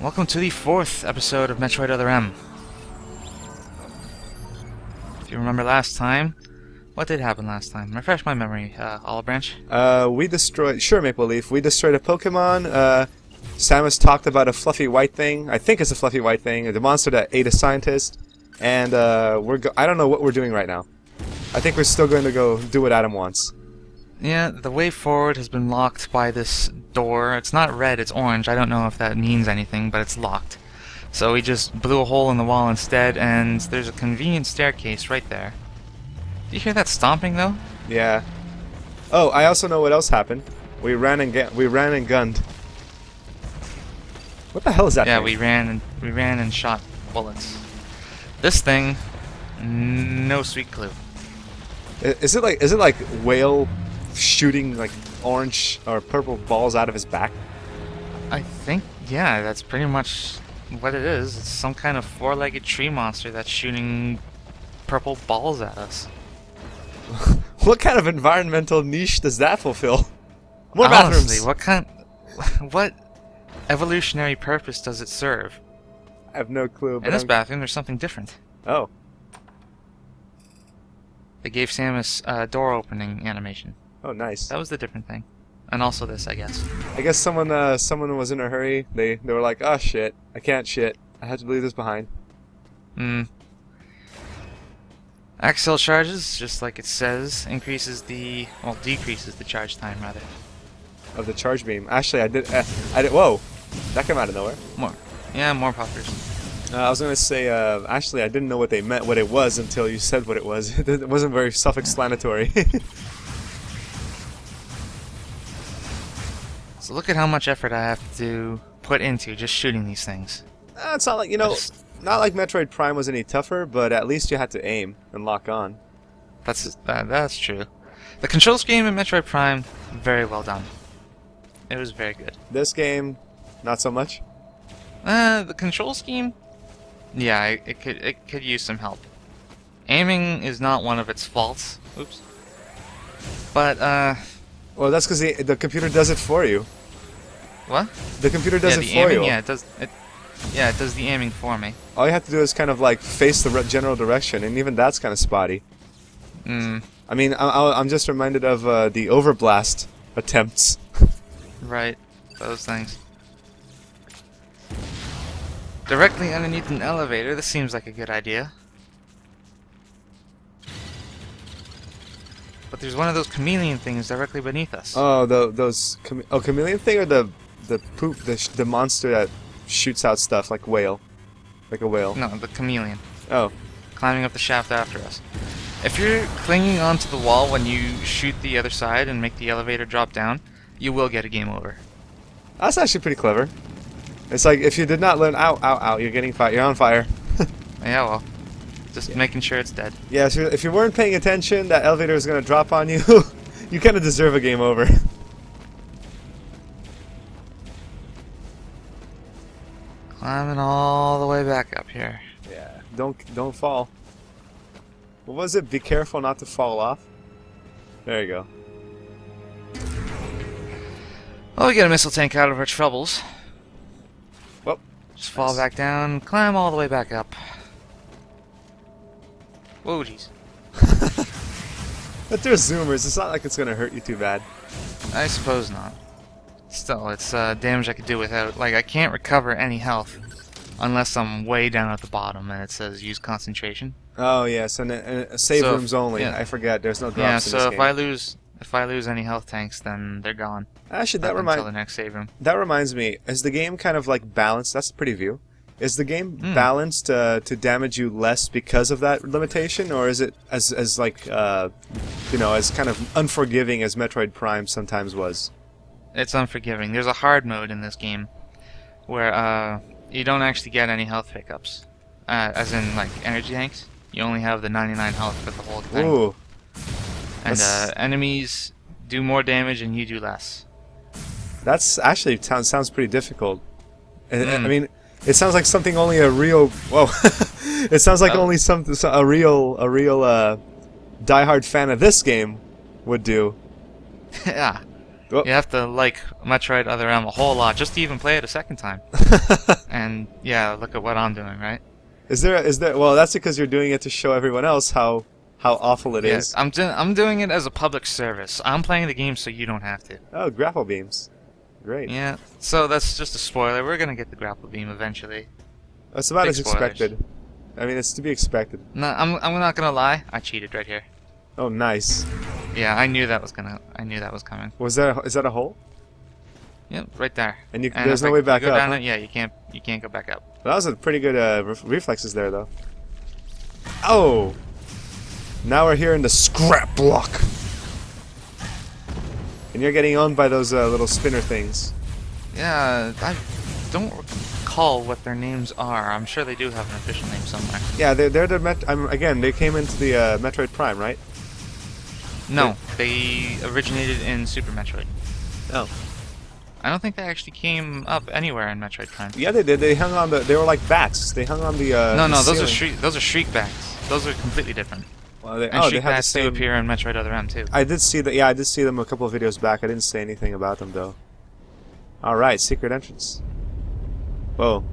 Welcome to the 4th episode of Metroid Other M. If you remember last time, what did happen last time? Refresh my memory, Olive Branch. We destroyed... Sure, Maple Leaf. We destroyed a Pokemon. Samus talked about a fluffy white thing. I think it's a fluffy white thing. The monster that ate a scientist. And, I don't know what we're doing right now. I think we're still going to go do what Adam wants. Yeah, the way forward has been locked by this door. It's not red, it's orange. I don't know if that means anything, but it's locked. So we just blew a hole in the wall instead, and there's a convenient staircase right there. Do you hear that stomping, though? Yeah. Oh, I also know what else happened. We ran and gunned. What the hell is that Yeah, thing? we ran and shot bullets. This thing, no sweet clue. Is it like whale shooting like orange or purple balls out of his back? I think, yeah, that's pretty much what it is. It's some kind of four-legged tree monster that's shooting purple balls at us. What kind of environmental niche does that fulfill? More Honestly, bathrooms. what evolutionary purpose does it serve? I have no clue. But In this bathroom, there's something different. Oh. They gave Samus a door opening animation. Oh, nice. That was the different thing. And also this, I guess. I guess someone was in a hurry. They were like, oh shit, I can't shit. I had to leave this behind. Axel charges, just like it says, decreases the charge time, rather. Of the charge beam. Actually, I did. Whoa, that came out of nowhere. More poppers. I was gonna say, actually, I didn't know what it was until you said what it was. It wasn't very self-explanatory. So look at how much effort I have to put into just shooting these things. It's not like not like Metroid Prime was any tougher, but at least you had to aim and lock on. That's true. The control scheme in Metroid Prime, very well done. It was very good. This game, not so much. The control scheme, yeah, it could use some help. Aiming is not one of its faults. Oops. But well, that's because the computer does it for you. what? The computer does it for aiming, you. Yeah, it does. Yeah, it does the aiming for me. All you have to do is kind of like face the general direction, and even that's kind of spotty. I mean, I'm just reminded of the overblast attempts. Right, those things. Directly underneath an elevator, this seems like a good idea. But there's one of those chameleon things directly beneath us. Oh, chameleon thing, or the poop, the monster that shoots out stuff like a whale. No, the chameleon. Oh, Climbing up the shaft after us. If you're clinging onto the wall when you shoot the other side and make the elevator drop down, you will get a game over. that's actually pretty clever. It's like if you did not learn, ow, you're getting fire. You're on fire. Yeah, well, just making sure it's dead. Yeah, so if you weren't paying attention, that elevator is gonna drop on you. You kind of deserve a game over. Climbing all the way back up here. Yeah, don't fall. What was it? Be careful not to fall off. There you go. Well, we get a missile tank out of our troubles. Well, Just fall back down, climb all the way back up. Whoa, jeez. but there's zoomers. It's not like it's gonna hurt you too bad. I suppose not. Still, it's damage I could do without. Like, I can't recover any health unless I'm way down at the bottom and it says use concentration. Oh yes, and save rooms only. Yeah. I forget. There's no drops Yeah, in so this if game. I lose any health tanks, then they're gone. Actually, Until the next save room. that reminds me. Is the game kind of like balanced? That's a pretty view. Is the game balanced to damage you less because of that limitation, or is it as like as kind of unforgiving as Metroid Prime sometimes was? It's unforgiving. There's a hard mode in this game where you don't actually get any health pickups, as in like energy tanks. You only have the 99 health for the whole thing. Ooh. And enemies do more damage and you do less. That's actually sounds pretty difficult. I mean, it sounds like something only a real it sounds like only a real diehard fan of this game would do. Yeah. Oh. You have to like Metroid Other M a whole lot just to even play it a second time. And yeah, look at what I'm doing, right? Is there? Well, that's because you're doing it to show everyone else how awful it is. I'm doing it as a public service. I'm playing the game so you don't have to. Oh, grapple beams. Great. Yeah. So that's just a spoiler. We're gonna get the grapple beam eventually. That's about Big as spoilers. expected. I mean, it's to be expected. No, I'm not gonna lie. I cheated right here. Oh, nice. Yeah, I knew that was coming. Is that a hole? Yep, right there. And you, And there's if no way you back go up. down Huh? it, yeah, you can't go back up. That was a pretty good reflexes there, though. Oh! Now we're here in the scrap block. And you're getting owned by those little spinner things. Yeah, I don't recall what their names are. I'm sure they do have an official name somewhere. Yeah, they're the again, they came into the Metroid Prime, right? No, they originated in Super Metroid. Oh. I don't think they actually came up anywhere in Metroid Prime. Yeah, they did. They hung on the. They were like bats. They hung on the. No, the those are ceiling. those are shriek bats. Those are completely different. Well, they, And they shriek had the bats do same. appear in Metroid Other M too. I did see that. Yeah, I did see them a couple of videos back. I didn't say anything about them though. All right, secret entrance. Whoa.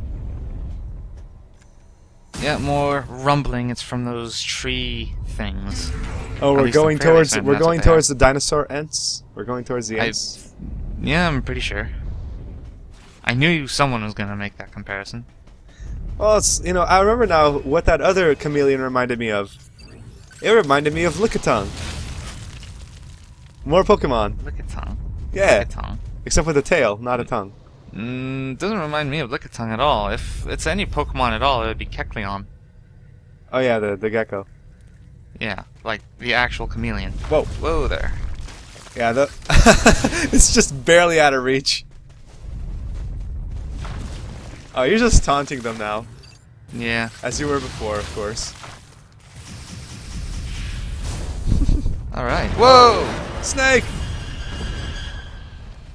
Yeah, more rumbling. It's from those tree things. Oh, At we're least I'm going fairly towards. certain We're that's what going they towards the dinosaur ents. We're going towards the I- ents. Yeah, I'm pretty sure. I knew someone was gonna make that comparison. Well, it's I remember now what that other chameleon reminded me of. It reminded me of Lickitung. More Pokemon. Lickitung. Yeah, Lickitung. except with a tail, not a tongue. Doesn't remind me of Lickitung at all. If it's any Pokemon at all, it would be Kecleon. Oh yeah, the gecko. Yeah, like the actual chameleon. Whoa. Whoa there. Yeah, it's just barely out of reach. Oh, you're just taunting them now, Yeah. as you were before, of course. Alright. Whoa! Snake!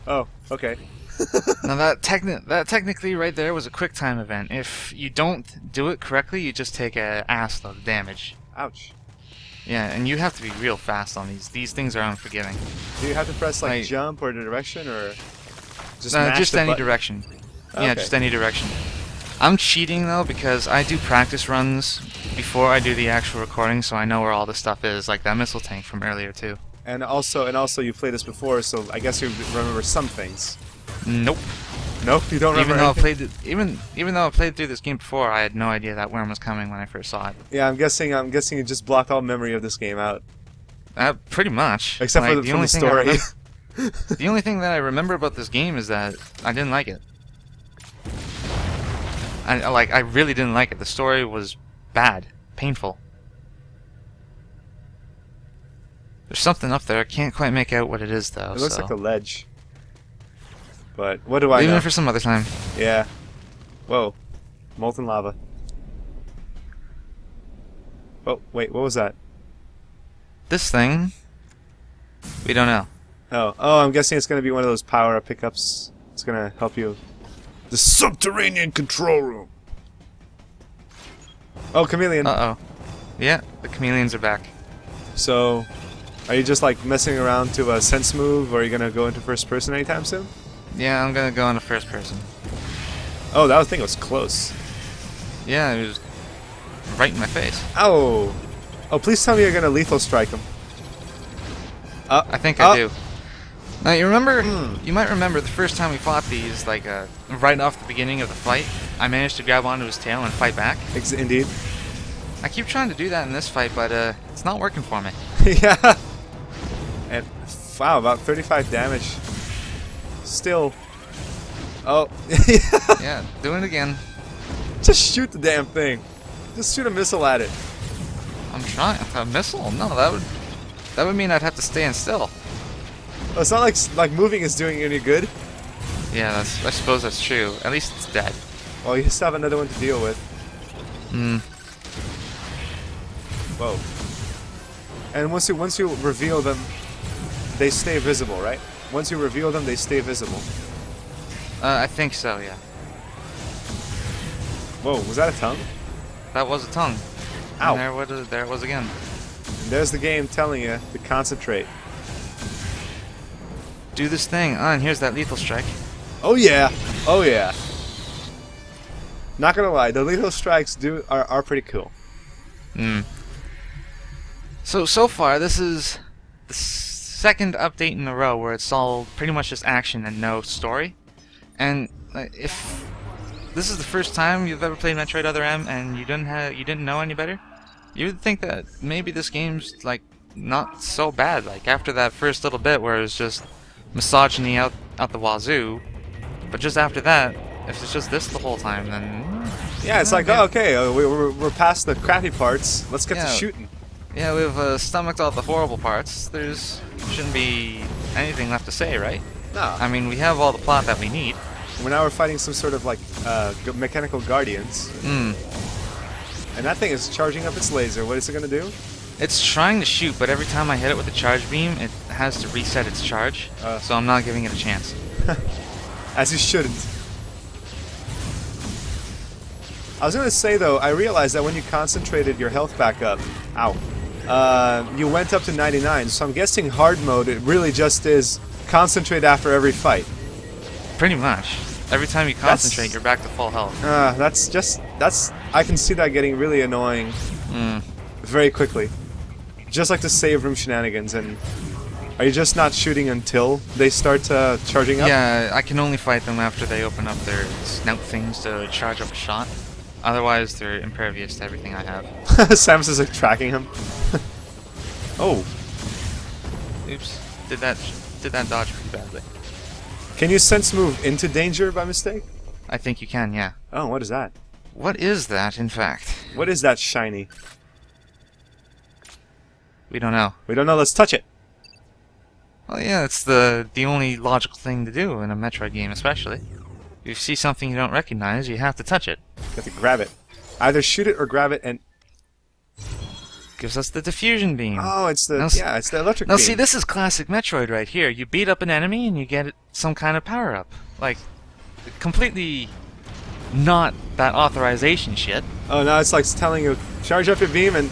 Oh, okay. Now that technically right there was a quick time event. If you don't do it correctly, you just take a ass load of damage. Ouch. Yeah, and you have to be real fast on these. These things are unforgiving. Do you have to press like Like- jump or the direction or just No, mash just the any button? direction. Yeah, Okay. just any direction. I'm cheating though because I do practice runs before I do the actual recording, so I know where all the stuff is, like that missile tank from earlier too. And also you played this before, so I guess you remember some things. Nope. Nope, you don't remember Even though I anything? played it, even though I played through this game before, I had no idea that worm was coming when I first saw it. Yeah, I'm guessing you just blocked all memory of this game out. Pretty much. Except Like, for the only thing I story. the only thing that I remember about this game is that I didn't like it. I really didn't like it. The story was bad, painful. There's something up there. I can't quite make out what it is though. It looks so. like a ledge. But what do I Leaving know? it for some other time. Yeah. Whoa. Molten lava. Oh, wait, what was that? This thing, we don't know. Oh, I'm guessing it's going to be one of those power-up pickups. It's going to help you. The subterranean control room. Oh, chameleon. Uh oh. Yeah, the chameleons are back. So, are you just like messing around to a sense move, or are you going to go into first person anytime soon? Yeah, I'm gonna go into first person. Oh, that thing was close. Yeah, it was right in my face. Ow! Oh, please tell me you're going to lethal strike him. I think I do. Now you remember? You might remember the first time we fought these, like right off the beginning of the fight. I managed to grab onto his tail and fight back. Indeed. I keep trying to do that in this fight, but it's not working for me. Yeah. And wow, about 35 damage. Still. Oh. Yeah, doing it again. Just shoot the damn thing. Just shoot a missile at it. I'm trying. A missile? No, that would mean I'd have to stand still. Oh, it's not like moving is doing you any good. Yeah, I suppose that's true. At least it's dead. Well, you still have another one to deal with. Whoa. And once you reveal them, they stay visible, right? Once you reveal them, they stay visible. I think so. Yeah. Whoa, was that a tongue? That was a tongue. Ow. And there it was again. And there's the game telling you to concentrate. do this thing. And here's that lethal strike. Oh yeah. Oh yeah. Not gonna lie, the lethal strikes are pretty cool. Hmm. So far, this is the second update in a row where it's all pretty much just action and no story. And if this is the first time you've ever played Metroid Other M and you didn't know any better, you would think that maybe this game's like not so bad. Like after that first little bit where it was just misogyny out the wazoo, but just after that, if it's just this the whole time, then yeah, it's like, oh, okay, we're past the crappy parts. Let's get to shooting. Yeah, we've stomached all the horrible parts. There's shouldn't be anything left to say, right? No. I mean, we have all the plot that we need. Now we're fighting some sort of like mechanical guardians. Hmm. And that thing is charging up its laser. What is it gonna do? It's trying to shoot, but every time I hit it with the charge beam, it has to reset its charge. So I'm not giving it a chance. As you shouldn't. I was gonna say though, I realized that when you concentrated your health back up, you went up to 99. So I'm guessing hard mode, it really just is concentrate after every fight. Pretty much. Every time you concentrate, you're back to full health. I can see that getting really annoying very quickly. Just like the save room shenanigans. And are you just not shooting until they start charging up? Yeah, I can only fight them after they open up their snout things to charge up a shot. Otherwise, they're impervious to everything I have. Samus is like tracking him. Oh. Oops. Did that dodge pretty badly. Can you sense move into danger by mistake? I think you can, yeah. Oh, what is that? What is that, in fact? What is that shiny? We don't know. We don't know, let's touch it. Well, yeah, it's the only logical thing to do in a Metroid game, especially. If you see something you don't recognize, you have to touch it. You have to grab it. Either shoot it or grab it and... Gives us the diffusion beam. Oh, it's the it's the electric beam. Now see, this is classic Metroid right here. You beat up an enemy and you get some kind of power-up. Like, completely not that authorization shit. Oh, now it's like telling you, charge up your beam and...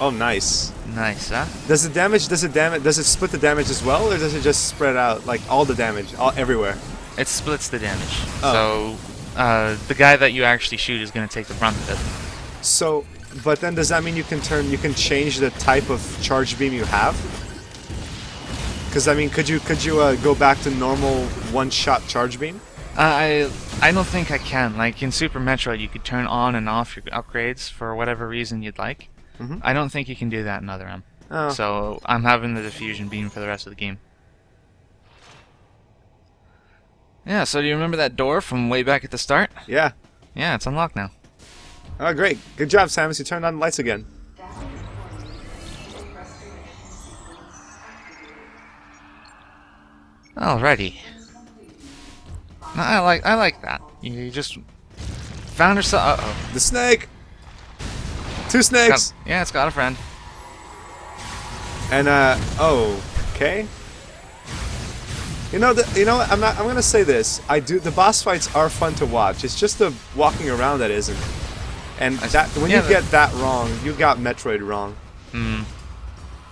Oh, nice. Nice, huh? Does it split the damage as well, or does it just spread out, like, all the damage, everywhere? It splits the damage. Oh. So, the guy that you actually shoot is going to take the brunt of it. So... But then does that mean you can change the type of charge beam you have? Because I mean, could you go back to normal one-shot charge beam? I don't think I can. Like in Super Metroid, you could turn on and off your upgrades for whatever reason you'd like. Mm-hmm. I don't think you can do that in Other M. Oh. So I'm having the diffusion beam for the rest of the game. Yeah. So do you remember that door from way back at the start? Yeah. Yeah, it's unlocked now. Oh, great. Good job, Samus. You turned on the lights again. Alrighty. No, I like that. You just found yourself. Uh-oh. The snake! Two snakes! Yeah, it's got a friend. And, oh, okay. You know what? I'm gonna say this. The boss fights are fun to watch. It's just the walking around that isn't. And when you get that wrong, you got Metroid wrong.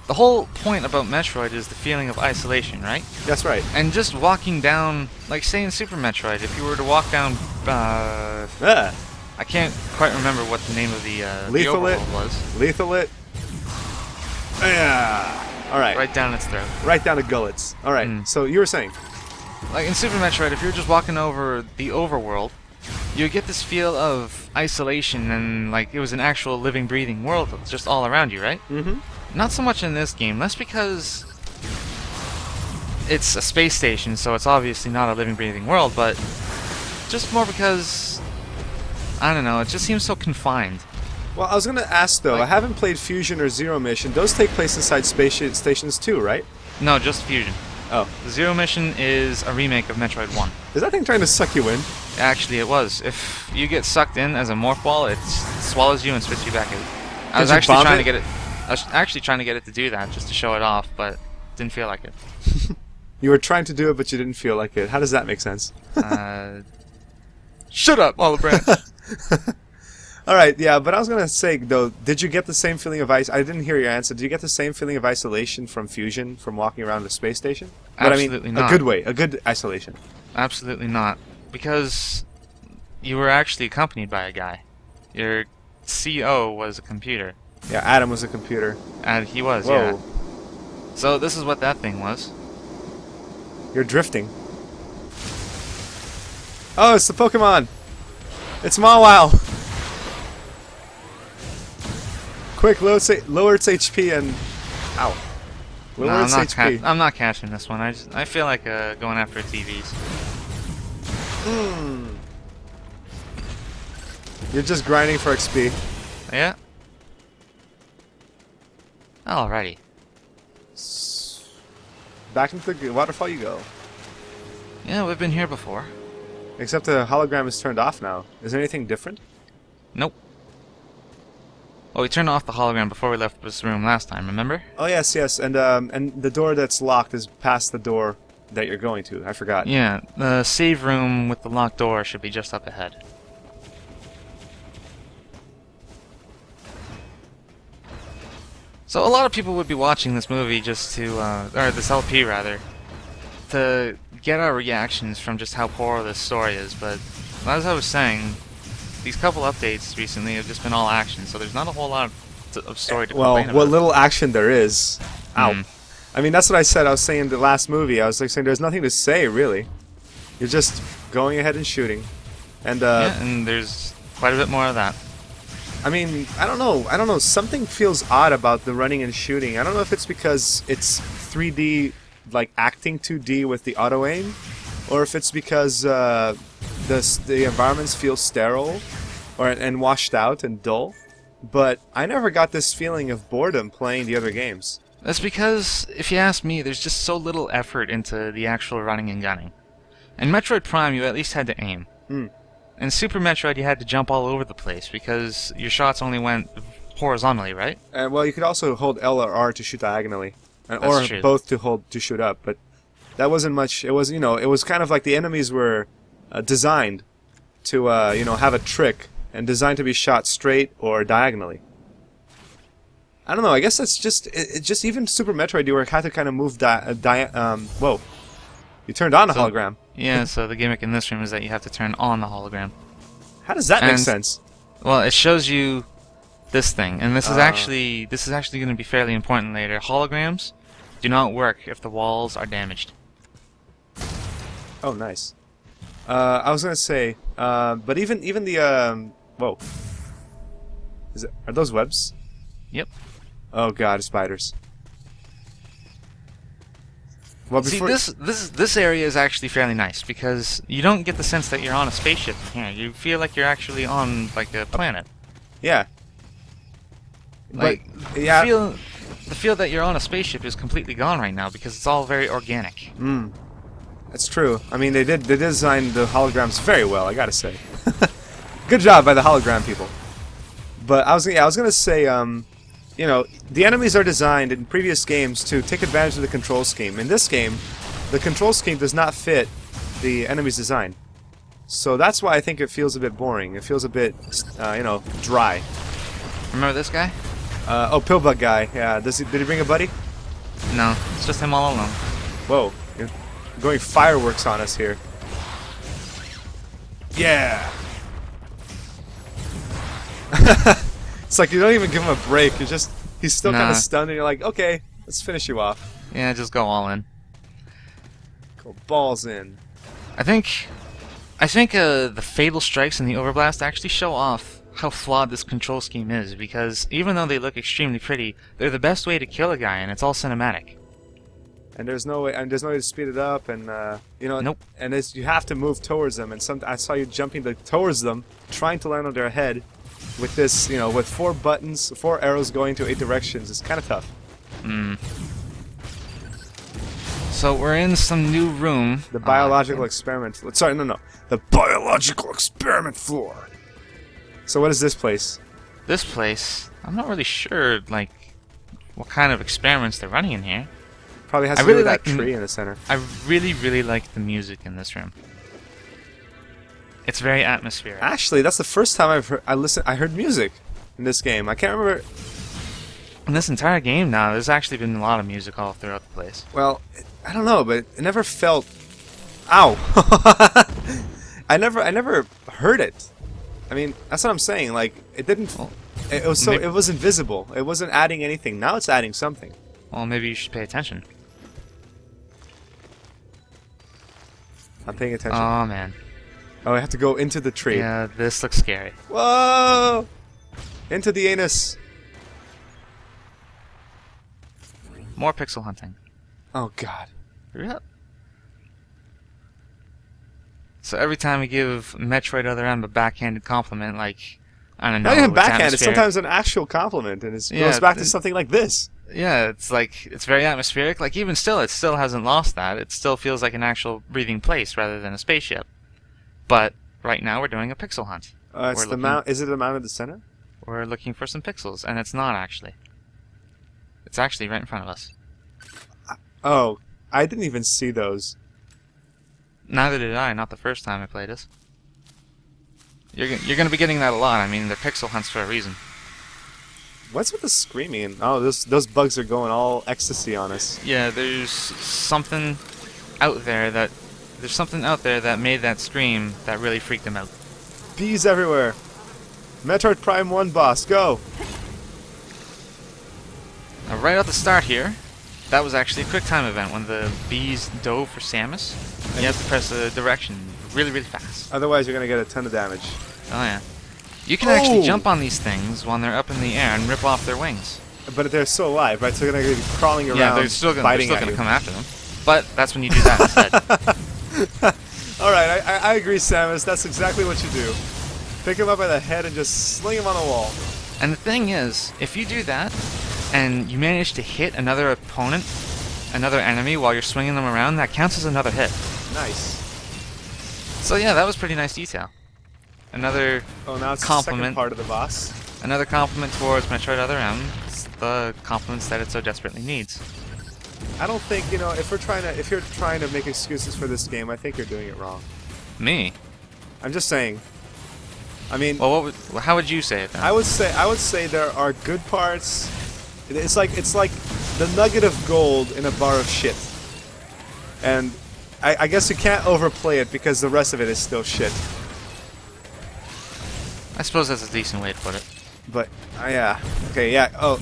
The whole point about Metroid is the feeling of isolation, right? That's right. And just walking down, like say in Super Metroid, if you were to walk down, I can't quite remember what the name of the overworld was. Lethal it. Yeah. All right. Right down its throat. Right down the gullets. All right. So you were saying, like in Super Metroid, if you're just walking over the overworld, you get this feel of isolation and like it was an actual living, breathing world that was just all around you, right? Mm-hmm. Not so much in this game. Less because it's a space station, so it's obviously not a living, breathing world, but just more because, I don't know, it just seems so confined. Well, I was going to ask, though, I haven't played Fusion or Zero Mission. Those take place inside space stations too, right? No, just Fusion. Oh. Zero Mission is a remake of Metroid 1. Is that thing trying to suck you in? Actually, it was. If you get sucked in as a morph ball, it swallows you and spits you back out. I was actually trying to get it to do that, just to show it off, but didn't feel like it. You were trying to do it, but you didn't feel like it. How does that make sense? Shut up, Hologram! All right, yeah, but I was gonna say though, did you get the same feeling of I didn't hear your answer. Did you get the same feeling of isolation from Fusion, from walking around the space station? But Absolutely I mean, not. a good way, a good isolation. Absolutely not. Because you were actually accompanied by a guy. Your CO was a computer. Yeah, Adam was a computer. And he was, Whoa, yeah. So this is what that thing was. you're drifting. Oh, it's the Pokemon. It's Mawile. Quick, lower its HP and ow. No, Lower its HP. I'm not catching this one. I feel like going after TVs. You're just grinding for XP. Yeah. Alrighty. Back into the waterfall you go. Yeah, we've been here before. Except the hologram is turned off now. Is there anything different? Nope. Well, we turned off the hologram before we left this room last time, remember? Oh yes, yes, and the door that's locked is past the door that you're going to. I forgot. Yeah, the save room with the locked door should be just up ahead. So a lot of people would be watching this movie just to, or this LP rather, to get our reactions from just how poor this story is, but as I was saying, these couple updates recently have just been all action, so there's not a whole lot of story to complain about. What little action there is. Ow. Mm. I mean, that's what I said. I was saying the last movie. I was like saying there's nothing to say really. You're just going ahead and shooting, and Yeah, and there's quite a bit more of that. I mean, I don't know. I don't know. Something feels odd about the running and shooting. I don't know if it's because it's 3D, like acting 2D with the auto aim, or if it's because the environments feel sterile, and washed out and dull. But I never got this feeling of boredom playing the other games. That's because, if you ask me, there's just so little effort into the actual running and gunning. In Metroid Prime, you at least had to aim. In Super Metroid, you had to jump all over the place because your shots only went horizontally, right? And well, you could also hold L or R to shoot diagonally, or true. both to shoot up. But that wasn't much. It was it was kind of like the enemies were designed to have a trick and designed to be shot straight or diagonally. I don't know. I guess that's just just even Super Metroid, you had to kind of move whoa. You turned on the hologram. Yeah, so the gimmick in this room is that you have to turn on the hologram. How does that make And- sense? Well, it shows you this thing, and this is actually going to be fairly important later. Holograms do not work if the walls are damaged. Oh, nice. I was gonna say, but even the whoa, are those webs? Yep. Oh God, spiders. Well, See, before this area is actually fairly nice because you don't get the sense that you're on a spaceship in here. You feel like you're actually on like a planet. yeah, Like but yeah, the feel that you're on a spaceship is completely gone right now because it's all very organic. that's true. I mean, they designed the holograms very well. I gotta say, good job by the hologram people. But I was gonna say, the enemies are designed in previous games to take advantage of the control scheme. In this game, the control scheme does not fit the enemy's design. So that's why I think it feels a bit boring. It feels a bit, dry. Remember this guy? Pillbug guy. Yeah. Did he bring a buddy? No, it's just him all alone. Whoa. You're going fireworks on us here. Yeah. It's like you don't even give him a break. He's still kind Nah. of stunned, and you're like, okay, let's finish you off. Yeah, just go all in. Go balls in. I think the fatal strikes and the overblast actually show off how flawed this control scheme is, because even though they look extremely pretty, they're the best way to kill a guy, and it's all cinematic. And there's no way to speed it up, and Nope. And you have to move towards them. And I saw you jumping towards them, trying to land on their head, with this, with 4 buttons, 4 arrows going to 8 directions. It's kind of tough. So we're in some new room. The biological experiment. Sorry, no. The biological experiment floor. So what is this place? This place, I'm not really sure, like, what kind of experiments they're running in here. Probably has I to do really with that like tree in the center. I really like the music in this room. It's very atmospheric. Actually, that's the first time I heard music in this game. I can't remember. In this entire game now, there's actually been a lot of music all throughout the place. Well, I don't know, but it never felt. Ow! I never heard it. I mean, that's what I'm saying. Like, it didn't. Well, it was it was invisible. It wasn't adding anything. Now it's adding something. Well, maybe you should pay attention. I'm paying attention. Oh man. Oh, I have to go into the tree. Yeah, this looks scary. Whoa! Into the anus. More pixel hunting. Oh God. Hurry up. So every time we give Metroid Other M a backhanded compliment, like, I don't know. Not even it's backhanded. It's atmospheric. sometimes an actual compliment, and it Yeah, goes back to something like this. Yeah, it's like, it's very atmospheric. Like, even still, it still hasn't lost that. It still feels like an actual breathing place rather than a spaceship. But right now we're doing a pixel hunt. It's the mount. Is it the mount at the center? We're looking for some pixels, and it's not actually. It's actually right in front of us. Oh, I didn't even see those. Neither did I, not the first time I played this. You're going to be getting that a lot. I mean, they're pixel hunts for a reason. What's with the screaming? Oh, those bugs are going all ecstasy on us. Yeah, there's something out there that made that scream that really freaked them out. Bees everywhere. Metroid Prime 1 boss, go! Now, right at the start here, that was actually a quick time event when the bees dove for Samus. And you have to press the direction really, really fast. Otherwise, you're gonna get a ton of damage. Oh yeah. You can actually jump on these things when they're up in the air and rip off their wings. But they're still alive, right? So they're gonna be crawling around, Yeah, they're still gonna you. come after them. But that's when you do that instead. Alright, I agree, Samus. That's exactly what you do. Pick him up by the head and just sling him on the wall. And the thing is, if you do that, and you manage to hit another opponent, another enemy, while you're swinging them around, that counts as another hit. Nice. So yeah, that was pretty nice detail. Another now it's compliment. the second part of the boss. Another compliment towards Metroid Other M. It's the compliments that it so desperately needs. I don't think, if you're trying to make excuses for this game, I think you're doing it wrong. Me? I'm just saying. I mean, Well, how would you say it then? I would say there are good parts. It's like the nugget of gold in a bar of shit. And I guess you can't overplay it because the rest of it is still shit. I suppose that's a decent way to put it. But yeah. Okay, yeah. Oh.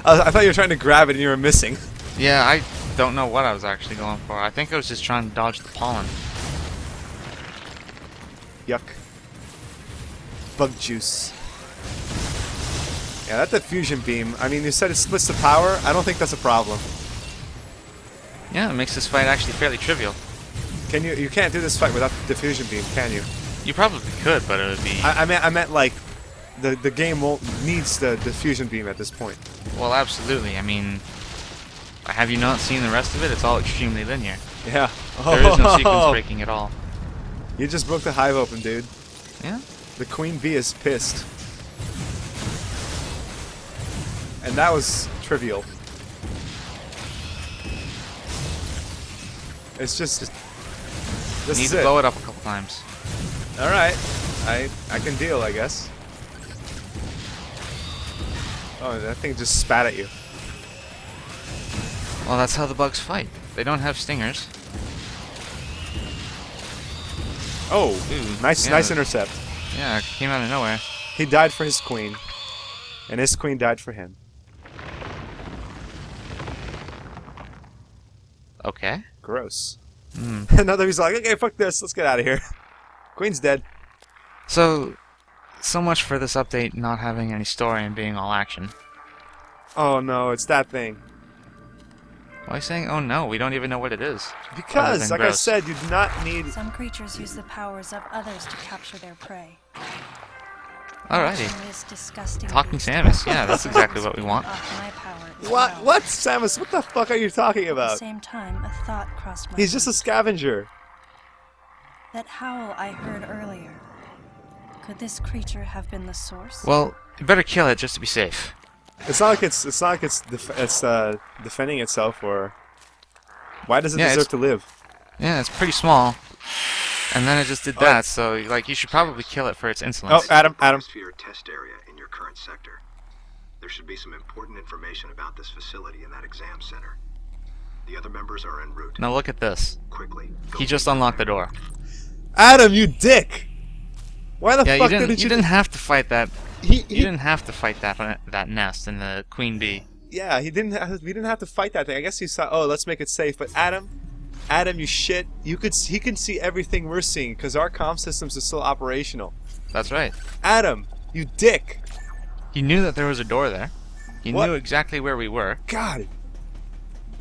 I thought you were trying to grab it and you were missing. Yeah, I don't know what I was actually going for. I think I was just trying to dodge the pollen. Yuck. Bug juice. Yeah, that diffusion beam. I mean, you said it splits the power. I don't think that's a problem. Yeah, it makes this fight actually fairly trivial. Can you? You can't do this fight without the diffusion beam, can you? You probably could, but it would be... I meant like, the game needs the diffusion beam at this point. Well, absolutely. I mean, have you not seen the rest of it? It's all extremely linear. Yeah. There is no sequence breaking at all. You just broke the hive open, dude. Yeah? The queen bee is pissed. And that was trivial. It's just... This Need is to it. blow it up a couple times. Alright. I can deal, I guess. Oh, that thing just spat at you. Well, that's how the bugs fight. They don't have stingers. Oh, Ooh, nice yeah. intercept. Yeah, it came out of nowhere. He died for his queen. And his queen died for him. Okay. Gross. Mm. Another he's like, okay, fuck this, let's get out of here. Queen's dead. So much for this update not having any story and being all action. Oh no, it's that thing. Why are you saying, oh no, we don't even know what it is? Because, like I gross. said, you do not need... Some creatures use the powers of others to capture their prey. Alrighty. Watching this disgusting Talking beast Samus, yeah, that's exactly what we want. off my power as What? well. What, Samus? What the fuck are you talking At the about? same time, a thought crossed my He's just a mind. scavenger. That howl I heard earlier. Could this creature have been the source? Well, you better kill it just to be safe. It's not like it's defending itself, or why does it Yeah, deserve it's- to live? Yeah, it's pretty small. And then it just did that, so like you should probably kill it for its Oh, insolence. Adam. Atmosphere test area in your current sector. There should be some important information about this facility in that exam center. The other members are en route. Now look at this. Quickly. Go He just meet unlocked the them. door. Adam, you dick! Why the Yeah, fuck you didn't you? didn't have to fight that. He You didn't have to fight that nest in the queen bee. Yeah, he didn't. We didn't have to fight that thing. I guess he saw. Oh, let's make it safe. But Adam, you shit. He can see everything we're seeing because our comm systems are still operational. That's right. Adam, you dick. He knew that there was a door there. He What? knew exactly where we were. God.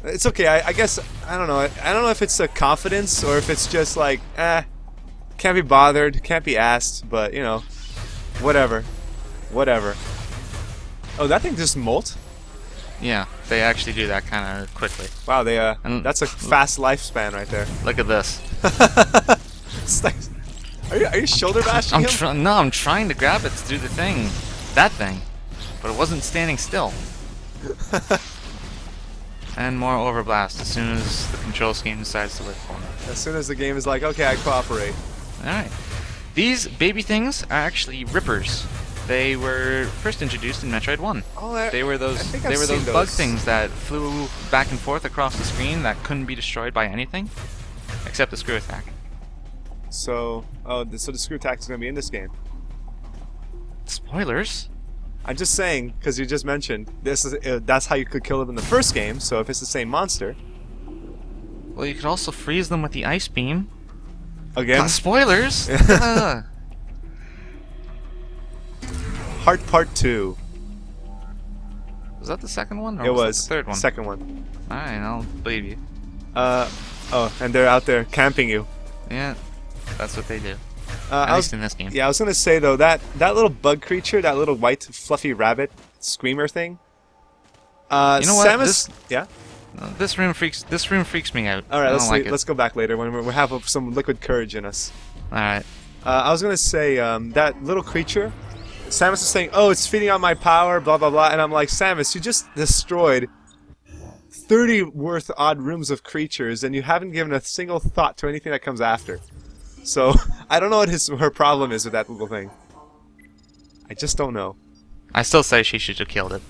It's okay. I guess I don't know. I don't know if it's a confidence or if it's just like, can't be bothered, can't be asked. But you know, whatever. Oh, that thing just molt. Yeah, they actually do that kind of quickly. Wow, And- that's a fast lifespan right there. Look at this. It's like, are you shoulder bashing him? No, I'm trying to grab it to do the thing. That thing. But it wasn't standing still. And more overblast as soon as the control scheme decides to work for me. As soon as the game is like, okay, I cooperate. Alright. These baby things are actually rippers. They were first introduced in Metroid 1. Oh, They were those think I've seen bug those. things that flew back and forth across the screen that couldn't be destroyed by anything except the screw attack. So the screw attack is going to be in this game. Spoilers? I'm just saying because you just mentioned this is that's how you could kill them in the first game. So if it's the same monster, Well, you could also freeze them with the ice beam. again, Spoilers! Heart Part 2. Was that the second one? Or It was was that the third one? second one. Alright, I'll believe you. Oh, and they're out there camping you. Yeah, that's what they do. At At least in this game. Yeah, I was gonna say though that little bug creature, that little white fluffy rabbit screamer thing. You know what? Samus, yeah. This room freaks me out. All right, I don't like it. let's go back later when we have some liquid courage in us. Alright. I was gonna say that little creature. Samus is saying, "Oh, it's feeding on my power," blah blah blah, and I'm like, Samus, you just destroyed 30 worth odd rooms of creatures, and you haven't given a single thought to anything that comes after. So I don't know what her problem is with that little thing. I just don't know. I still say she should have killed it.